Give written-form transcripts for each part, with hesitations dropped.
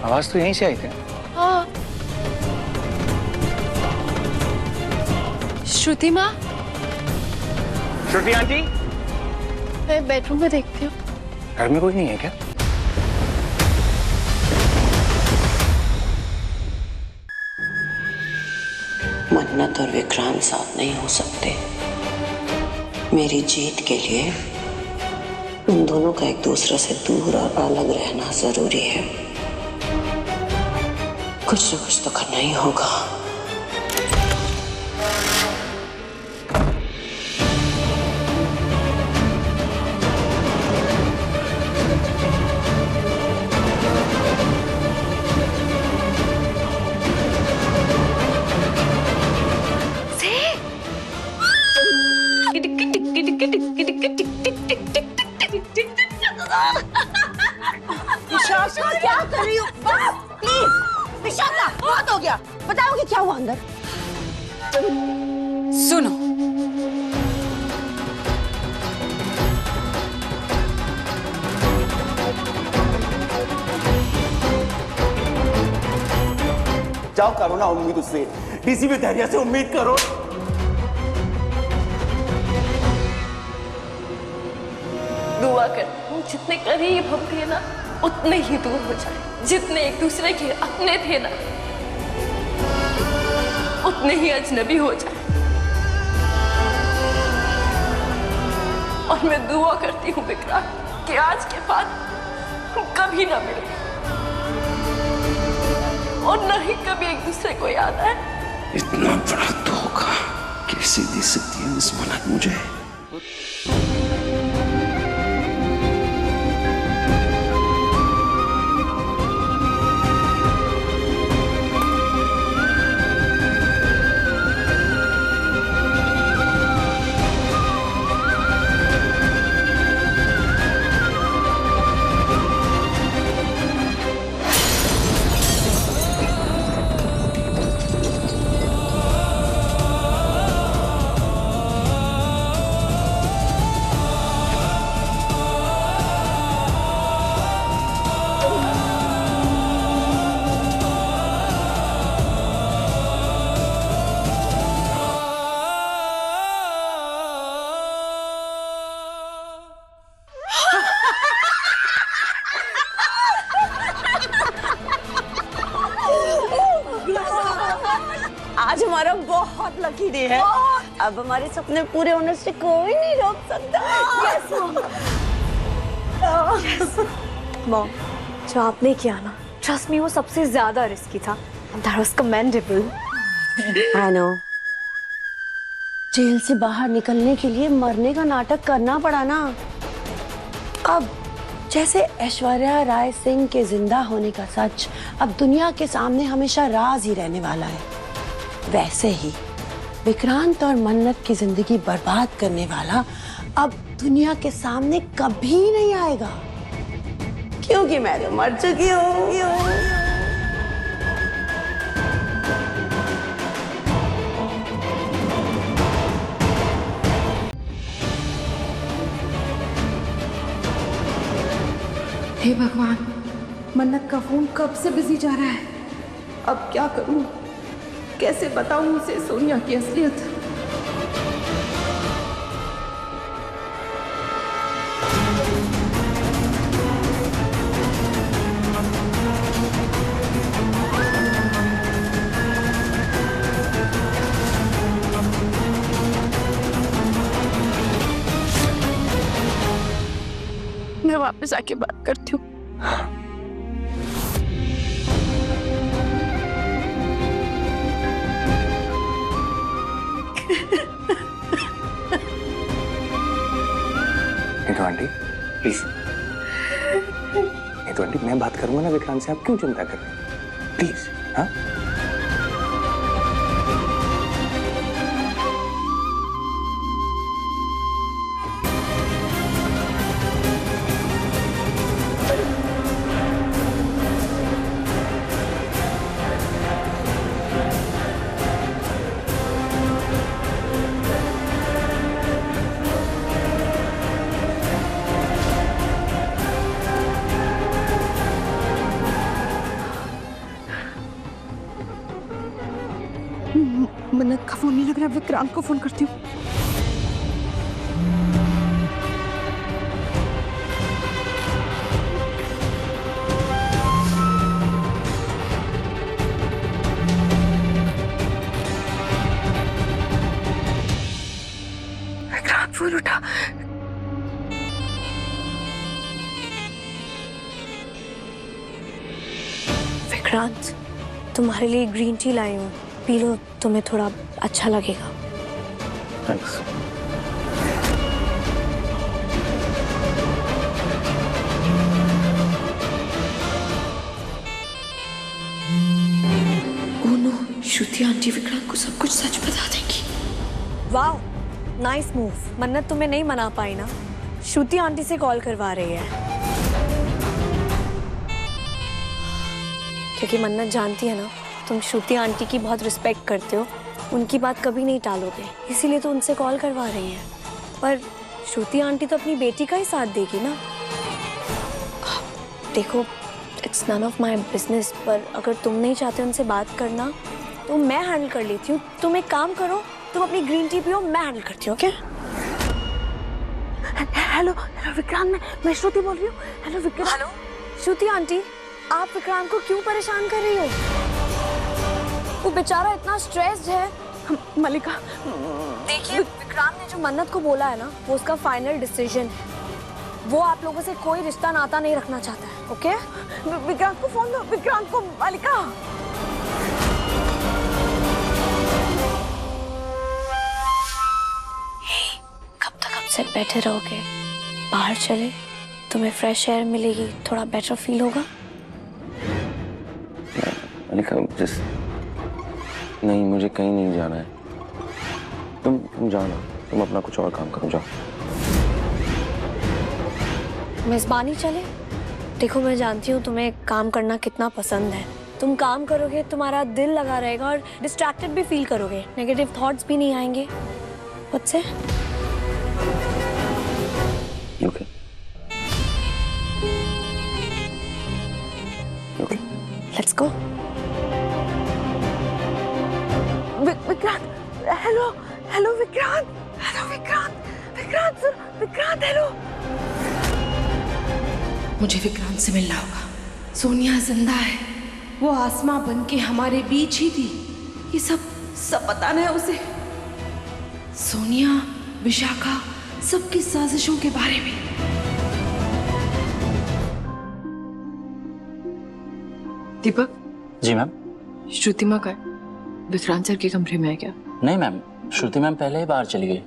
आवाज तो यहीं से आई थी। हाँ। श्रुति माँ। श्रुति आंटी, मैं बेडरूम में देखती हूँ। घर में कोई नहीं है क्या? मन्नत और विक्रांत साथ नहीं हो सकते। मेरी जीत के लिए उन दोनों का एक दूसरे से दूर और अलग रहना जरूरी है। कुछ न कुछ तो करना ही होगा। विशाखा क्या कर रही हो? प्लीज विशाखा, बहुत हो गया। बताओगे क्या हुआ अंदर? सुनो, जाओ करो ना उम्मीद उससे, किसी भी धैर्य से उम्मीद करो। दुआ करती हूँ जितने करीब हम थे ना उतने ही दूर हो जाए। जितने एक दूसरे के अपने थे ना उतने ही अजनबी हो जाए। और मैं दुआ करती हूँ विक्रांत कि आज के बाद हम कभी ना मिले और न ही कभी एक दूसरे को याद आए। इतना बड़ा धोखा कैसे दे सकती है इस मन्नत मुझे? आज हमारा बहुत लकी डे है। अब हमारे सपने पूरे होने से कोई नहीं रोक सकता। यस मॉम, जो आपने किया ना, ट्रस्ट मी, वो सबसे ज्यादा रिस्की था। That was commendable. I know. जेल से बाहर निकलने के लिए मरने का नाटक करना पड़ा ना। अब जैसे ऐश्वर्या राय सिंह के जिंदा होने का सच अब दुनिया के सामने हमेशा राज ही रहने वाला है, वैसे ही विक्रांत और मन्नत की जिंदगी बर्बाद करने वाला अब दुनिया के सामने कभी नहीं आएगा, क्योंकि मैं तो मर चुकी हूँ। हे भगवान, मन्नत का फोन कब से बिजी जा रहा है। अब क्या करूं? कैसे बताऊं उसे सोनिया की असलियत? मैं वापस आके बात करती हूँ। तो आंटी प्लीज, तो आंटी मैं बात करूंगा ना विक्रांत से, आप क्यों चिंता कर रहे हैं? प्लीज। हाँ मन्नत का फोन नहीं लग रहा, विक्रांत को फोन करती हूँ। विक्रांत फोन उठा। विक्रांत, तुम्हारे लिए ग्रीन टी लाई हूँ, पी लो, तुम्हें थोड़ा अच्छा लगेगा। थैंक्स। ओह नो, श्रुति आंटी विक्रांत को सब कुछ सच बता देंगी। वाह, नाइस मूव। मन्नत तुम्हें नहीं मना पाई ना, श्रुति आंटी से कॉल करवा रही है, क्योंकि मन्नत जानती है ना तुम श्रुति आंटी की बहुत रिस्पेक्ट करते हो, उनकी बात कभी नहीं टालोगे, इसीलिए तो उनसे कॉल करवा रही है। पर श्रुति आंटी तो अपनी बेटी का ही साथ देगी ना। देखो, it's none of my business, पर अगर तुम नहीं चाहते उनसे बात करना तो मैं हैंडल कर लेती हूँ। तुम एक काम करो, तुम अपनी ग्रीन टी पियो, मैं हैंडल करती हूँ। ओके? हेलो विक्रांत, मैं श्रुति बोल रही हूँ। हेलो विक्रांत। हेलो श्रुति आंटी, आप विक्रांत को क्यों परेशान कर रही हो? वो बेचारा इतना स्ट्रेस्ड है। मलिका, देखिए, विक्रांत ने जो मन्नत को बोला है ना, वो उसका फाइनल डिसीजन है। वो आप लोगों से कोई रिश्ता नाता नहीं रखना चाहता है। ओके? विक्रांत को फोन दो, विक्रांत को। मलिका, कब तक अपसेट बैठे रहोगे? बाहर चले, तुम्हें फ्रेश एयर मिलेगी, थोड़ा बेटर फील होगा। मलिका, नहीं, मुझे कहीं नहीं जाना है। तुम जाना, तुम अपना कुछ और काम करो, जाओ। मेजबानी चले? देखो, मैं जानती हूँ तुम्हें काम करना कितना पसंद है। तुम काम करोगे, तुम्हारा दिल लगा रहेगा और डिस्ट्रैक्टेड भी फील करोगे, नेगेटिव थॉट्स भी नहीं आएंगे। What's it? Okay. Okay. Let's go. Vikrant, hello Vikrant, Vikrant, hello. मुझे विक्रांत से मिलना होगा। सोनिया जिंदा है, वो आसमां बन के हमारे बीच ही थी। ये सब बताना है उसे। सोनिया, विशाखा, सबकी साजिशों के बारे में। दीपक। जी मैम। श्रुति माँ का विक्रांत सर के कमरे में है क्या? नहीं मैम, श्रुति मैम पहले ही बाहर चली गई।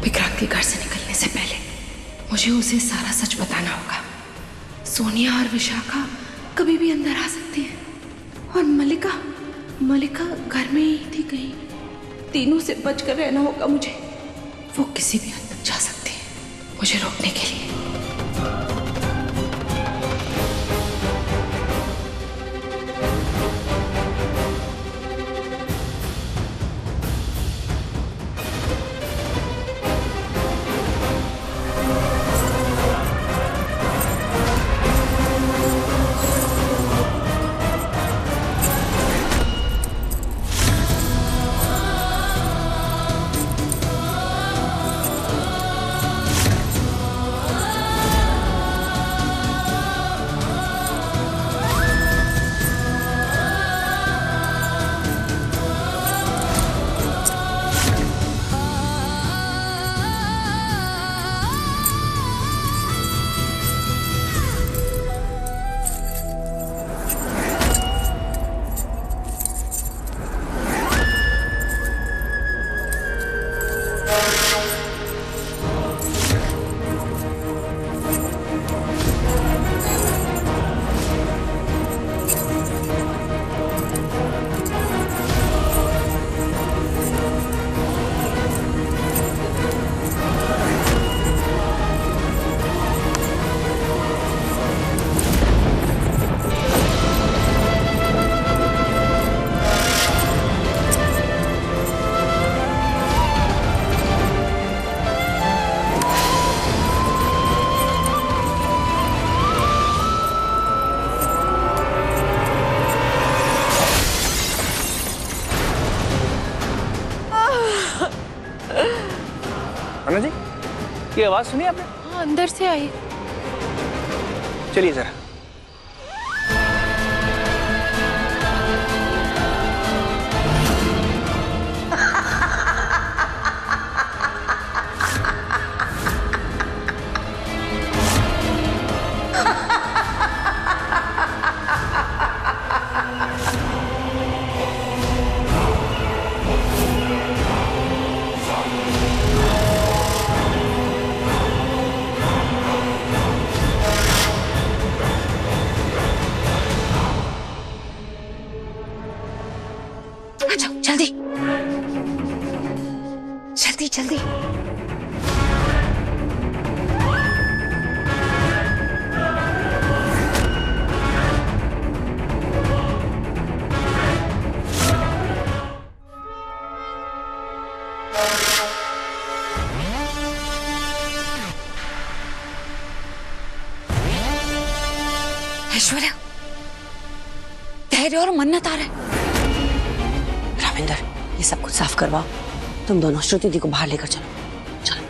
विक्रांत के घर से निकलने से पहले मुझे उसे सारा सच बताना होगा। सोनिया और विशाखा कभी भी अंदर आ सकती हैं, और मलिका घर में ही थी कहीं। तीनों से बचकर रहना होगा मुझे। वो किसी भी हद तक जा सकती है मुझे रोकने के लिए। ये आवाज सुनी आपने? हाँ, अंदर से आई। चलिए जरा। अच्छा, जल्दी जल्दी जल्दी। ऐश्वर्या, धैर्य और मन्नत आ रहा है। राविंदर, ये सब कुछ साफ करवाओ। तुम दोनों श्रुति दी को बाहर लेकर चलो। चलो।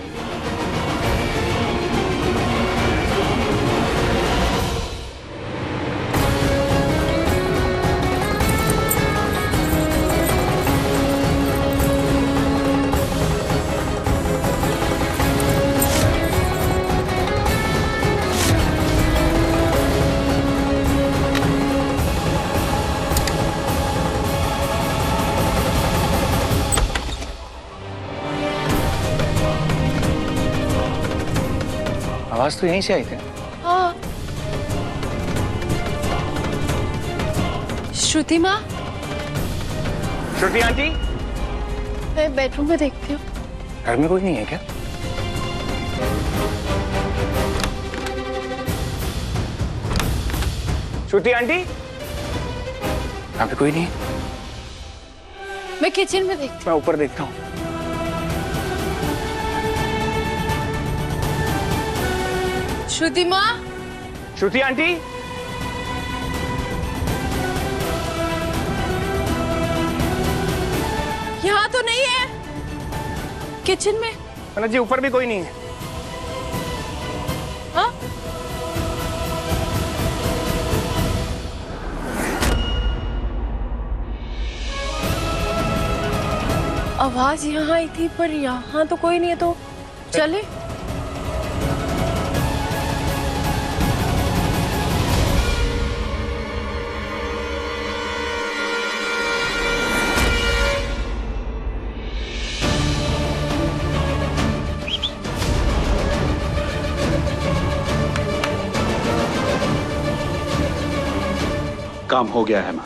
आवाज तो यहीं से आई थी। हाँ, श्रुति माँ। श्रुति आंटी, मैं बेडरूम में देखती हूँ। घर में कोई नहीं है क्या? श्रुति आंटी, यहाँ पे कोई नहीं है। मैं किचन में देखती मैं ऊपर देखता हूँ। हूँ। श्रुति माँ। श्रुति आंटी, यहाँ तो नहीं है। किचन में। मनोज जी, ऊपर भी कोई नहीं है। हाँ? आवाज यहाँ आई थी, पर यहाँ तो कोई नहीं है, तो चले। काम हो गया है मां।